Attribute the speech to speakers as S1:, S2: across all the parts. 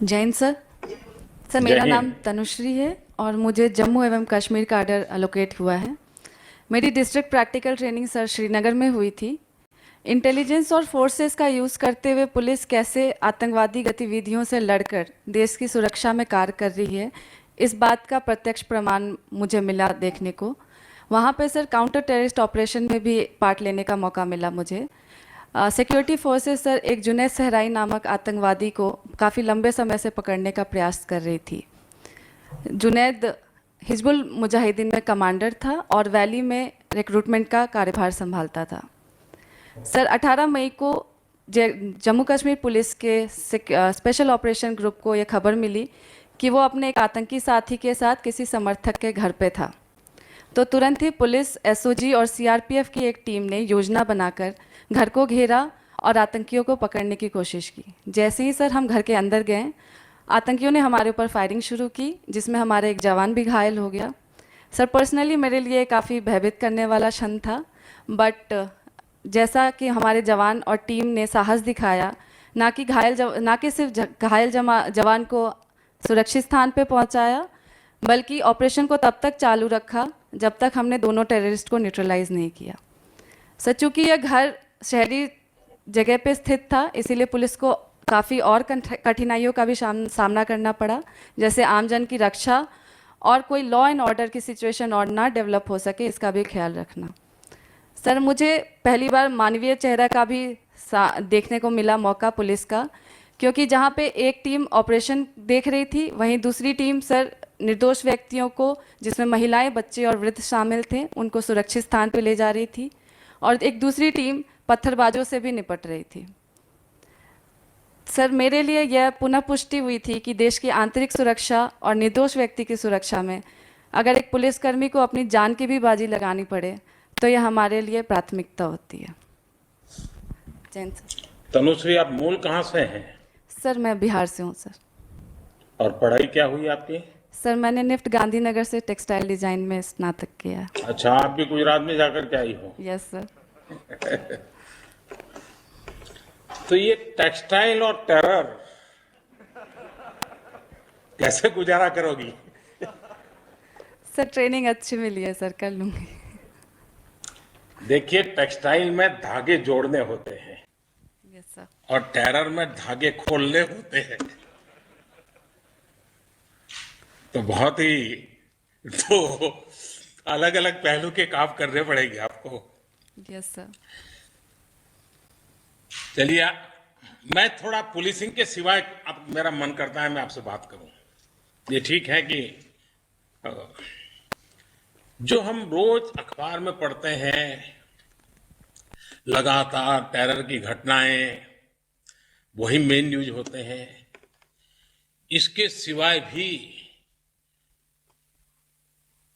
S1: Jain sir. Sir,
S2: जय
S1: मेरा नाम
S2: हिंद।
S1: तनुश्री है और मुझे जम्मू एवं कश्मीर का आर्डर अलोकेट हुआ है। मेरी district practical training sir Srinagar में हुई थी। इंटेलिजेंस और फोर्सेस का यूज़ करते हुए पुलिस कैसे आतंकवादी गतिविधियों से लड़कर देश की सुरक्षा में कार्य कर रही है, इस बात का प्रत्यक्ष प्रमाण मुझे मिला देखने को। वहाँ पे सर काउंटर टेररिस्ट ऑपरेशन में भी पार्ट लेने का मौका मिला मुझे। सिक्योरिटी फोर्सेस सर एक जुनैद सहराई नामक आतंकवादी को काफ़ी लंबे समय से पकड़ने का प्रयास कर रही थी। जुनैद हिजबुल मुजाहिदीन में कमांडर था और वैली में रिक्रूटमेंट का कार्यभार संभालता था। सर 18 मई को जम्मू कश्मीर पुलिस के स्पेशल ऑपरेशन ग्रुप को यह खबर मिली कि वो अपने एक आतंकी साथी के साथ किसी समर्थक के घर पे था। तो तुरंत ही पुलिस, एसओजी और सीआरपीएफ की एक टीम ने योजना बनाकर घर को घेरा और आतंकियों को पकड़ने की कोशिश की। जैसे ही सर हम घर के अंदर गए, आतंकियों ने हमारे ऊपर फायरिंग शुरू की, जिसमें हमारा एक जवान भी घायल हो गया। सर पर्सनली मेरे लिए काफ़ी भयभीत करने वाला क्षण था, बट जैसा कि हमारे जवान और टीम ने साहस दिखाया, ना कि सिर्फ घायल जवान को सुरक्षित स्थान पे पहुंचाया, बल्कि ऑपरेशन को तब तक चालू रखा जब तक हमने दोनों टेररिस्ट को न्यूट्रलाइज नहीं किया। सर चूँकि यह घर शहरी जगह पे स्थित था, इसीलिए पुलिस को काफ़ी और कठिनाइयों का भी सामना करना पड़ा, जैसे आमजन की रक्षा और कोई लॉ एंड ऑर्डर की सिचुएशन और ना डेवलप हो सके, इसका भी ख्याल रखना। सर मुझे पहली बार मानवीय चेहरा का भी देखने को मिला मौका पुलिस का, क्योंकि जहाँ पे एक टीम ऑपरेशन देख रही थी, वहीं दूसरी टीम सर निर्दोष व्यक्तियों को, जिसमें महिलाएं, बच्चे और वृद्ध शामिल थे, उनको सुरक्षित स्थान पर ले जा रही थी, और एक दूसरी टीम पत्थरबाजों से भी निपट रही थी। सर मेरे लिए यह पुनः पुष्टि हुई थी कि देश की आंतरिक सुरक्षा और निर्दोष व्यक्ति की सुरक्षा में अगर एक पुलिसकर्मी को अपनी जान की भी बाजी लगानी पड़े, तो यह हमारे लिए प्राथमिकता होती है। जैन सर।
S2: तनुश्री, आप मूल कहाँ से हैं
S1: सर मैं बिहार से हूँ सर।
S2: और पढ़ाई क्या हुई आपकी?
S1: सर मैंने निफ्ट गांधीनगर से टेक्सटाइल डिजाइन में स्नातक किया है।
S2: अच्छा, आप भी गुजरात में जाकर के आई हो।
S1: Yes sir.
S2: तो ये टेक्सटाइल और टेरर कैसे गुजारा करोगी?
S1: सर ट्रेनिंग अच्छी मिली है सर, कर लूँगी।
S2: देखिए, टेक्सटाइल में धागे जोड़ने होते हैं
S1: यस सर।
S2: और टेरर में धागे खोलने होते हैं। तो बहुत ही दो अलग अलग पहलू के काम करने पड़ेंगे आपको।
S1: Yes sir.
S2: चलिए, मैं थोड़ा पुलिसिंग के सिवाय, अब मेरा मन करता है मैं आपसे बात करूं। ये ठीक है कि अ, जो हम रोज अखबार में पढ़ते हैं, लगातार टेरर की घटनाएं, वही मेन न्यूज होते हैं। इसके सिवाय भी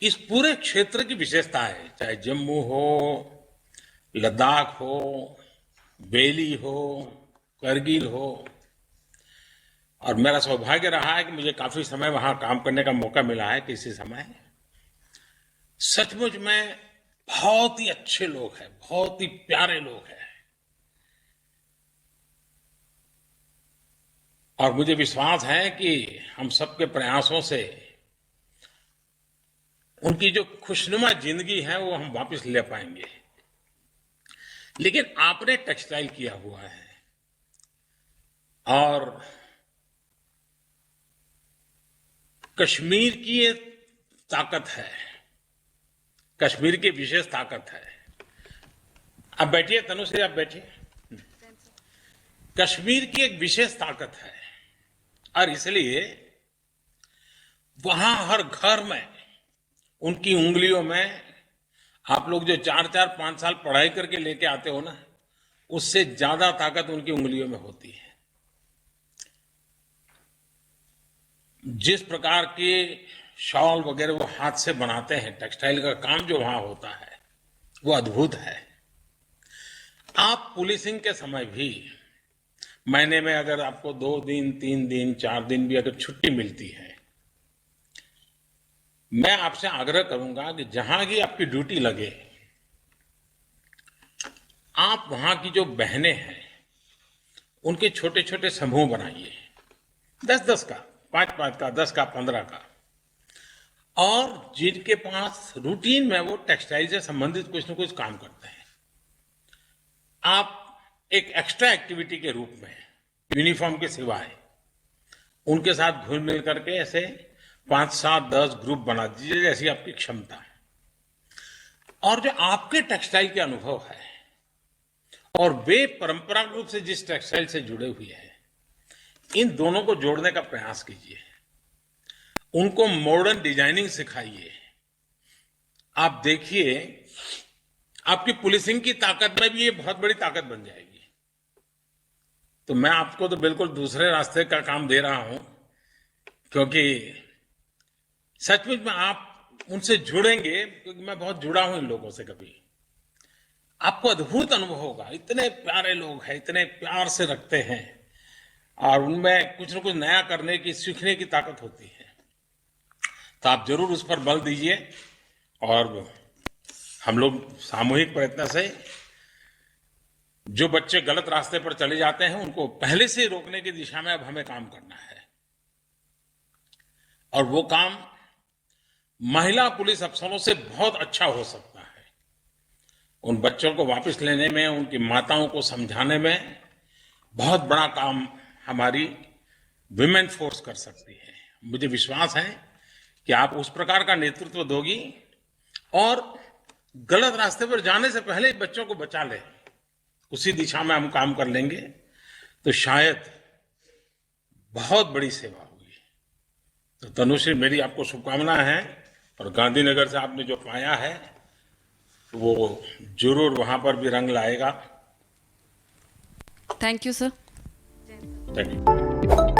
S2: इस पूरे क्षेत्र की विशेषता है, चाहे जम्मू हो, लद्दाख हो, बेली हो, करगिल हो। और मेरा सौभाग्य रहा है कि मुझे काफी समय वहां काम करने का मौका मिला है किसी समय। सचमुच में बहुत ही अच्छे लोग हैं, बहुत ही प्यारे लोग हैं। और मुझे विश्वास है कि हम सबके प्रयासों से उनकी जो खुशनुमा जिंदगी है वो हम वापस ले पाएंगे। लेकिन आपने टेक्सटाइल किया हुआ है और कश्मीर की ये ताकत है, कश्मीर की विशेष ताकत है। आप बैठिए तनुश्री, आप बैठिए। कश्मीर की एक विशेष ताकत है और इसलिए वहां हर घर में, उनकी उंगलियों में, आप लोग जो 4-4 5 साल पढ़ाई करके लेके आते हो ना, उससे ज्यादा ताकत उनकी उंगलियों में होती है। जिस प्रकार के शॉल वगैरह वो हाथ से बनाते हैं, टेक्सटाइल का काम जो वहां होता है वो अद्भुत है। आप पुलिसिंग के समय भी महीने में अगर आपको 2 दिन, 3 दिन, 4 दिन भी अगर छुट्टी मिलती है, मैं आपसे आग्रह करूंगा कि जहां की आपकी ड्यूटी लगे, आप वहां की जो बहनें हैं उनके छोटे छोटे समूह बनाइए 10-10 का, 5-5 का, 10 का, 15 का, और जिनके पास रूटीन में वो टेक्सटाइल से संबंधित कुछ न कुछ काम करते हैं, आप एक एक्स्ट्रा एक्टिविटी के रूप में यूनिफॉर्म के सिवाय उनके साथ घुल मिल करके ऐसे 5, 7, 10 ग्रुप बना दीजिए जैसी आपकी क्षमता। और जो आपके टेक्सटाइल के अनुभव है और वे परंपरागत रूप से जिस टेक्सटाइल से जुड़े हुए हैं, इन दोनों को जोड़ने का प्रयास कीजिए। उनको मॉडर्न डिजाइनिंग सिखाइए। आप देखिए, आपकी पुलिसिंग की ताकत में भी ये बहुत बड़ी ताकत बन जाएगी। तो मैं आपको तो बिल्कुल दूसरे रास्ते का काम दे रहा हूं, क्योंकि सचमुच में आप उनसे जुड़ेंगे, क्योंकि मैं बहुत जुड़ा हूं इन लोगों से। कभी आपको अद्भुत अनुभव होगा। इतने प्यारे लोग हैं, इतने प्यार से रखते हैं, और उनमें कुछ न कुछ नया करने की, सीखने की ताकत होती है। तो आप जरूर उस पर बल दीजिए, और हम लोग सामूहिक प्रयत्न से जो बच्चे गलत रास्ते पर चले जाते हैं उनको पहले से रोकने की दिशा में अब हमें काम करना है। और वो काम महिला पुलिस अफसरों से बहुत अच्छा हो सकता है। उन बच्चों को वापस लेने में, उनकी माताओं को समझाने में बहुत बड़ा काम हमारी विमेन फोर्स कर सकती है। मुझे विश्वास है कि आप उस प्रकार का नेतृत्व दोगी और गलत रास्ते पर जाने से पहले बच्चों को बचा ले, उसी दिशा में हम काम कर लेंगे तो शायद बहुत बड़ी सेवा होगी। तो तनुश्री, मेरी आपको शुभकामनाएं हैं, और गांधीनगर से आपने जो पाया है वो जरूर वहां पर भी रंग लाएगा।
S1: Thank you sir.
S2: Thank you.